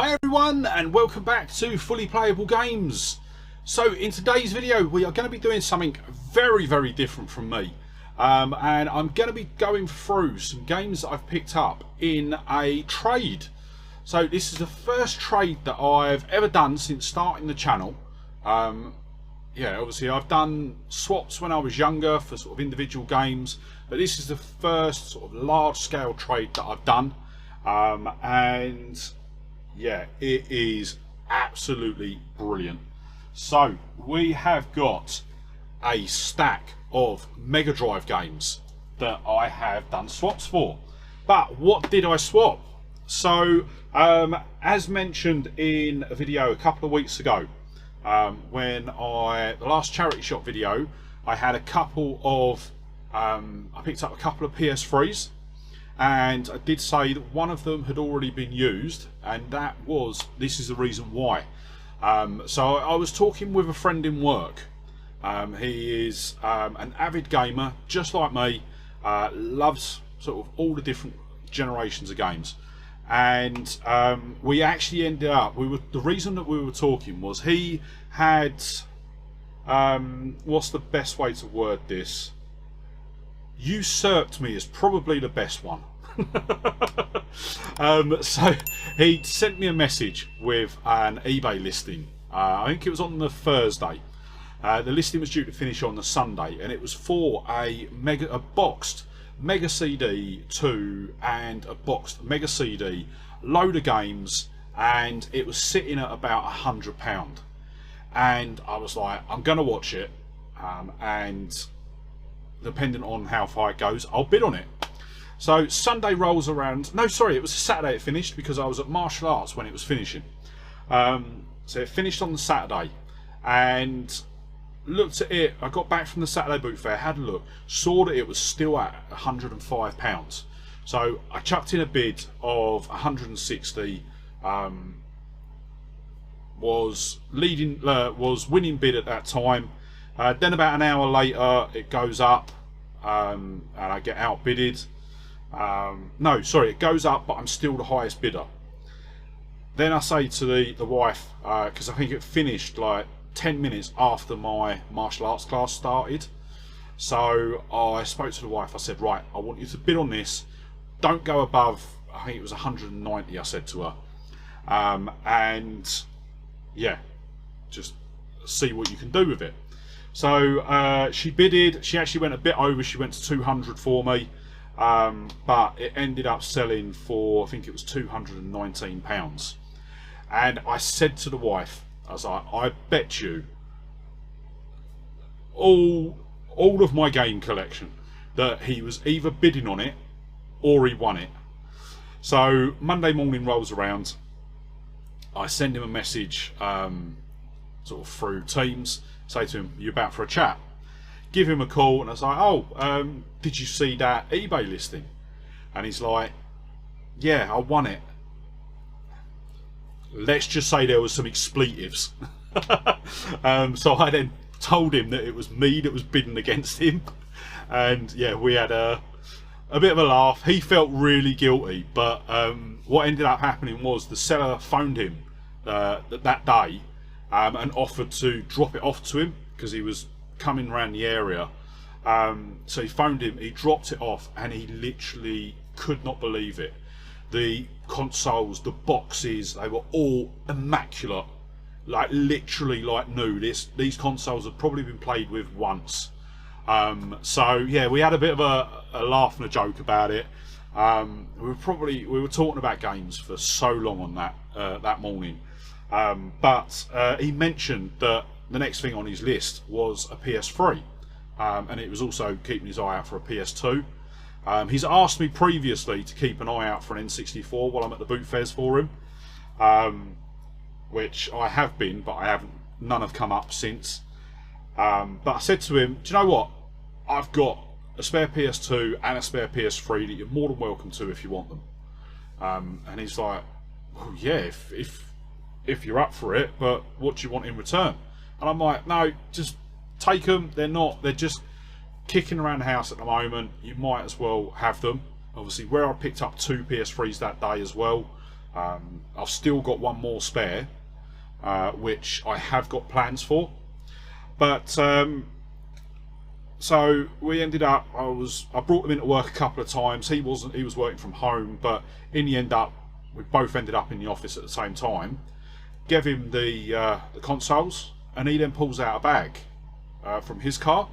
Hi everyone and welcome back to Fully Playable Games. So in today's video we are going to be doing something very different from me, and I'm going to be going through some games that I've picked up in a trade. So this is the first trade that I've ever done since starting the channel. Yeah, obviously I've done swaps when I was younger for sort of individual games, but this is the first sort of large scale trade that I've done, and yeah, it is absolutely brilliant. So we have got a stack of Mega Drive games that I have done swaps for. But what did I swap? So as mentioned in a video a couple of weeks ago, when the last charity shop video, I had a couple of I picked up a couple of PS3s, and I did say that one of them had already been used, and this is the reason why. So I was talking with a friend in work. He is an avid gamer just like me, loves sort of all the different generations of games, and we actually ended up, the reason that we were talking was he had what's the best way to word this? Usurped me is probably the best one. So he sent me a message with an eBay listing. I think it was on the Thursday. The listing was due to finish on the Sunday, and it was for a boxed Mega CD 2 and a boxed Mega CD, load of games, and it was sitting at about £100. And I was like, I'm gonna watch it, and depending on how far it goes, I'll bid on it. So Sunday rolls around. No, sorry, it was Saturday it finished, because I was at martial arts when it was finishing. So it finished on the Saturday, and looked at it. I got back from the Saturday boot fair, had a look, saw that it was still at £105. So I chucked in a bid of 160. Was winning bid at that time. Then about an hour later it goes up, and I get outbidded. No, sorry, it goes up, but I'm still the highest bidder. Then I say to the wife, because I think it finished like 10 minutes after my martial arts class started. So I spoke to the wife. I said, right, I want you to bid on this. Don't go above, I think it was 190, I said to her. And yeah, just see what you can do with it. So she bidded. She actually went a bit over. She went to 200 for me, but it ended up selling for, I think it was £219. And I said to the wife, I was like, I bet you all of my game collection that he was either bidding on it or he won it. So Monday morning rolls around. I send him a message, sort of through Teams, say to him, you about for a chat? Give him a call, and I was like, oh, did you see that eBay listing? And he's like, yeah, I won it. Let's just say there was some expletives. So I then told him that it was me that was bidding against him, and yeah, we had a bit of a laugh. He felt really guilty, but what ended up happening was the seller phoned him that day, and offered to drop it off to him because he was coming around the area. So he phoned him, he dropped it off, and he literally could not believe it. The consoles, the boxes, they were all immaculate, like literally like new. These consoles had probably been played with once. So yeah, we had a bit of a laugh and a joke about it. We were talking about games for so long on that morning. But he mentioned that the next thing on his list was a PS3, and it was also keeping his eye out for a PS2. He's asked me previously to keep an eye out for an N64 while I'm at the boot fairs for him, which I have been, but none have come up since. But I said to him, do you know what? I've got a spare PS2 and a spare PS3 that you're more than welcome to if you want them. And he's like, well, yeah, if you're up for it, but what do you want in return? And I'm like, no, just take them. They're just kicking around the house at the moment. You might as well have them. Obviously, where I picked up 2 PS3s that day as well, I've still got one more spare, which I have got plans for. But so we ended up. I brought him into work a couple of times. He was working from home, but in the end we both ended up in the office at the same time. Gave him the consoles, and he then pulls out a bag from his car.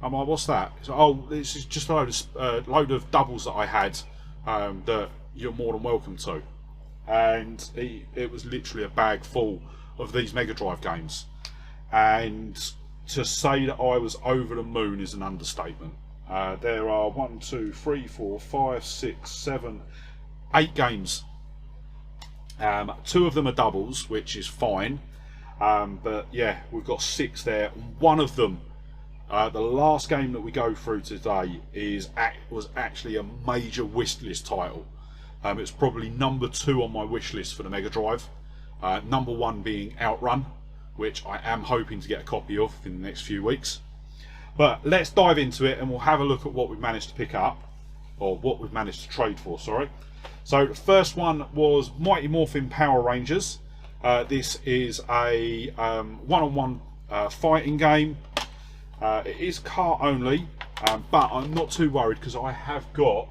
I'm like, what's that? He's like, oh, this is just a load of doubles that I had that you're more than welcome to. And it was literally a bag full of these Mega Drive games. And to say that I was over the moon is an understatement. There are 1, 2, 3, 4, 5, 6, 7, 8 games. 2 of them are doubles, which is fine. But yeah, we've got 6 there. One of them, the last game that we go through today, was actually a major wish list title. It's probably number 2 on my wish list for the Mega Drive. Number 1 being Outrun, which I am hoping to get a copy of in the next few weeks. But let's dive into it and we'll have a look at what we've managed to pick up, or what we've managed to trade for, sorry. So the first one was Mighty Morphin Power Rangers. This is a one-on-one fighting game. It is car only, but I'm not too worried because I have got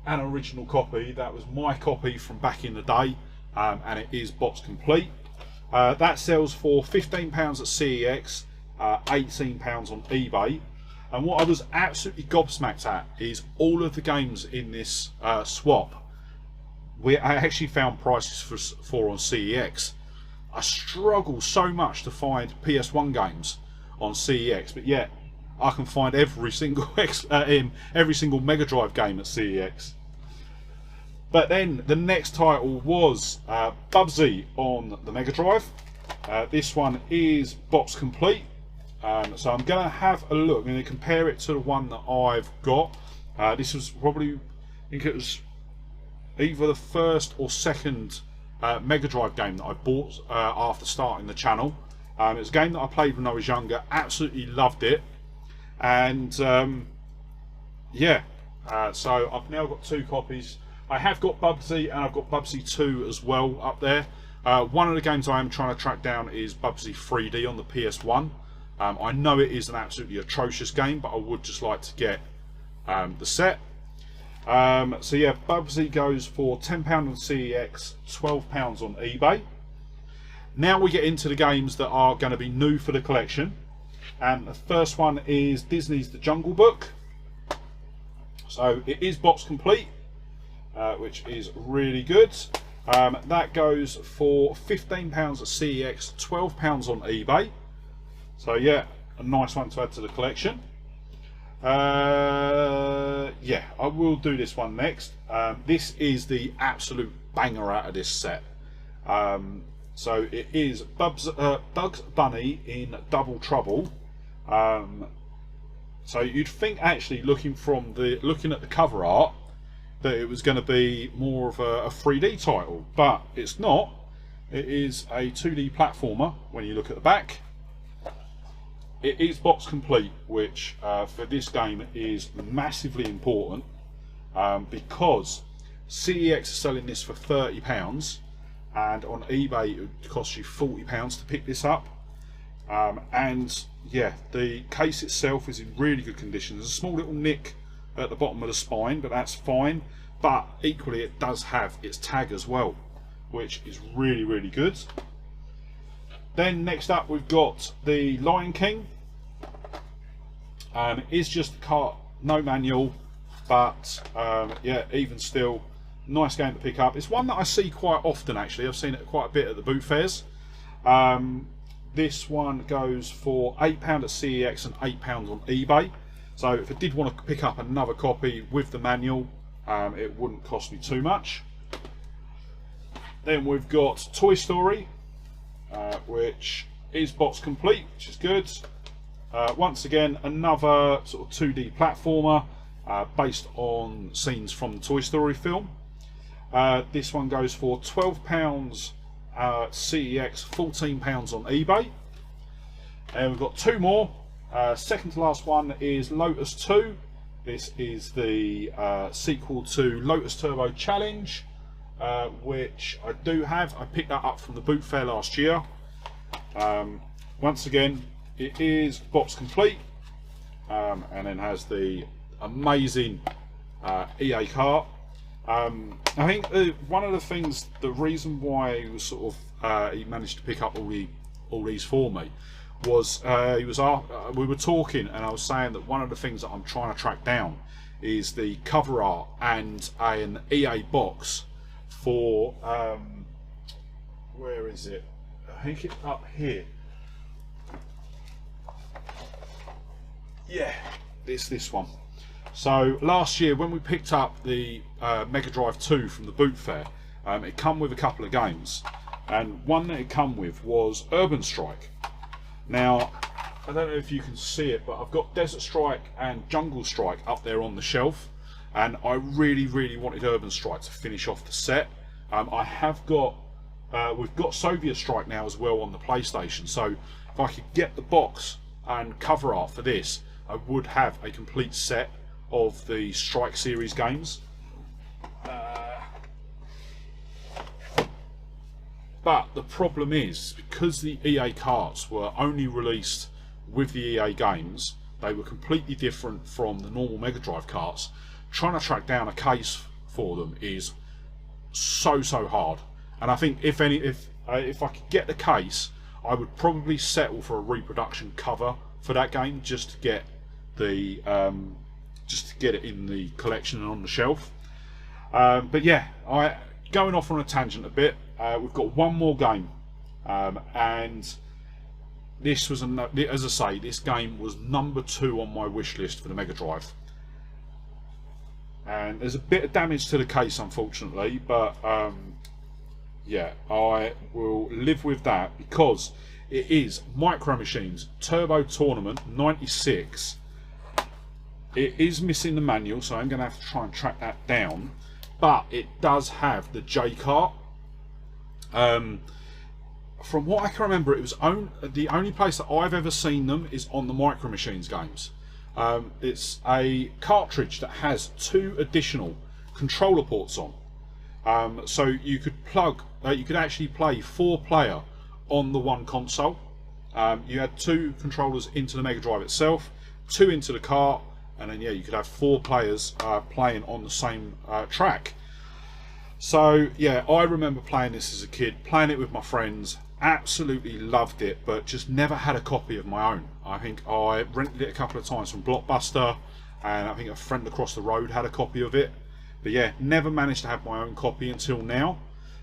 an original copy. That was my copy from back in the day, and it is box complete. That sells for £15 at CEX, £18 on eBay. And what I was absolutely gobsmacked at is all of the games in this swap. I actually found prices for on CEX. I struggle so much to find PS1 games on CEX, but yet I can find every single every single Mega Drive game at CEX. But then the next title was 𝙬𝙬𝙖𝙯 on the Mega Drive. This one is box complete. So I'm going to have a look. I'm going to compare it to the one that I've got. This was probably, I think it was either the first or second Mega Drive game that I bought after starting the channel. It was a game that I played when I was younger, absolutely loved it. And yeah, so I've now got 2 copies. I have got 𝙬𝙬𝙖𝙯 and I've got 𝙬𝙬𝙖 2 as well up there. One of the games I am trying to track down is 𝙬𝙬𝙖 3D on the PS1. I know it is an absolutely atrocious game, but I would just like to get the set. So yeah, 𝙬𝙬𝙖 goes for £10 on CEX, £12 on eBay. Now we get into the games that are going to be new for the collection. And the first one is Disney's The Jungle Book. So it is box complete, which is really good. That goes for £15 at CEX, £12 on eBay. So yeah, a nice one to add to the collection. Yeah, I will do this one next. This is the absolute banger out of this set. So it is Bugs Bunny in Double Trouble. So you'd think, actually, looking at the cover art, that it was going to be more of a 3D title, but it's not. It is a 2D platformer when you look at the back. It is box complete, which for this game is massively important, because CEX is selling this for £30, and on eBay it would cost you £40 to pick this up. And yeah, the case itself is in really good condition. There's a small little nick at the bottom of the spine, but that's fine. But equally, it does have its tag as well, which is really, really good. Then next up, we've got the Lion King. It is just a cart, no manual, but yeah, even still, nice game to pick up. It's one that I see quite often, actually. I've seen it quite a bit at the boot fairs. This one goes for £8 at CEX and £8 on eBay. So if I did want to pick up another copy with the manual, it wouldn't cost me too much. Then we've got Toy Story, which is box complete, which is good. Once again, another sort of 2D platformer based on scenes from the Toy Story film. This one goes for £12 CEX, £14 on eBay. And we've got 2 more. Second to last one is Lotus 2. This is the sequel to Lotus Turbo Challenge. which I do have. I picked that up from the boot fair last year. Once again, it is box complete, and then has the amazing EA cart. I think one of the things, the reason why he was sort of he managed to pick up all these for me was we were talking, and I was saying that one of the things that I'm trying to track down is the cover art and an EA box for where is it? I think it's up here. Yeah, this one. So last year when we picked up the Mega Drive 2 from the boot fair, it come with a couple of games, and one that it come with was Urban Strike. Now, I don't know if you can see it, but I've got Desert Strike and Jungle Strike up there on the shelf, and I really wanted Urban Strike to finish off the set. I have got, we've got Soviet Strike now as well on the PlayStation, so if I could get the box and cover art for this, I would have a complete set of the Strike series games. But the problem is, because the EA carts were only released with the EA games, they were completely different from the normal Mega Drive carts. Trying to track down a case for them is so hard. And I think if I could get the case, I would probably settle for a reproduction cover for that game, just to get the it in the collection and on the shelf. But yeah, going off on a tangent a bit. We've got one more game, and this was, as I say, this game was number 2 on my wish list for the Mega Drive. And there's a bit of damage to the case, unfortunately, but yeah, I will live with that because it is Micro Machines Turbo Tournament 96. It is missing the manual, so I'm going to have to try and track that down, but it does have the J cart. From what I can remember, it was the only place that I've ever seen them is on the Micro Machines games. It's a cartridge that has 2 additional controller ports on, so you could you could actually play 4-player on the one console. You had 2 controllers into the Mega Drive itself, 2 into the cart, and then yeah, you could have 4 players playing on the same track. So yeah, I remember playing this as a kid, playing it with my friends, absolutely loved it, but just never had a copy of my own. I think I rented it a couple of times from Blockbuster, and I think a friend across the road had a copy of it. But yeah, never managed to have my own copy until now.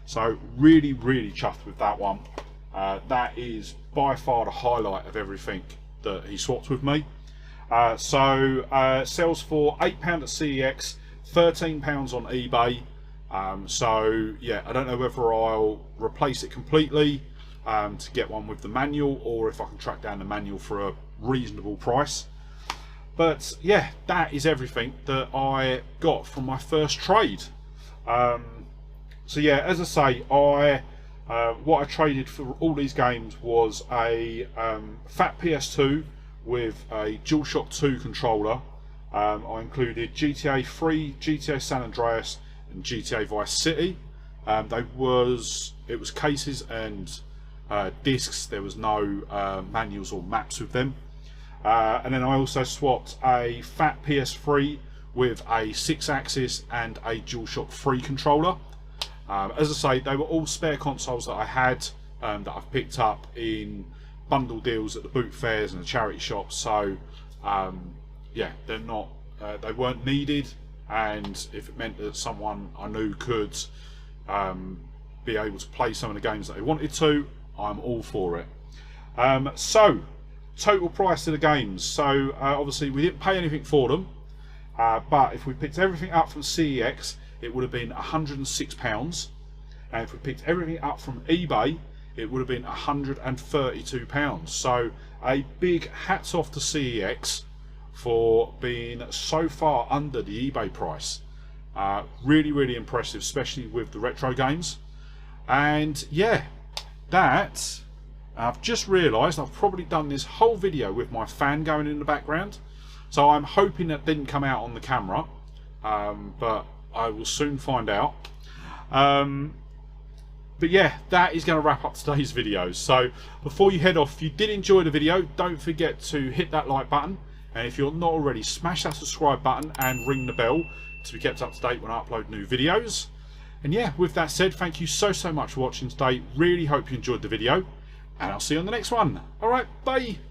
So really chuffed with that one. That is by far the highlight of everything that he swapped with me. Sells for £8 at CEX, £13 on eBay. So yeah, I don't know whether I'll replace it completely to get one with the manual, or if I can track down the manual for a reasonable price. But yeah, that is everything that I got from my first trade. So yeah, as I say, what I traded for all these games was a fat PS2 with a DualShock 2 controller. I included GTA 3, GTA San Andreas, and GTA Vice City. It was cases and discs. There was no manuals or maps with them. And then I also swapped a fat PS3 with a 6-axis and a DualShock 3 controller. As I say, they were all spare consoles that I had, that I've picked up in bundle deals at the boot fairs and the charity shops. So yeah, they're not, they weren't needed, and if it meant that someone I knew could be able to play some of the games that they wanted to, I'm all for it. So total price of the games. So obviously we didn't pay anything for them, but if we picked everything up from CEX, it would have been £106, and if we picked everything up from eBay, it would have been £132. So a big hats off to CEX for being so far under the eBay price. Really impressive, especially with the retro games. And yeah, that, I've just realised I've probably done this whole video with my fan going in the background, so I'm hoping that didn't come out on the camera, but I will soon find out. But yeah, that is going to wrap up today's video. So before you head off, if you did enjoy the video, don't forget to hit that like button, and if you're not already, smash that subscribe button and ring the bell to be kept up to date when I upload new videos. And yeah, with that said, thank you so much for watching today. Really hope you enjoyed the video, and I'll see you on the next one. Alright, bye.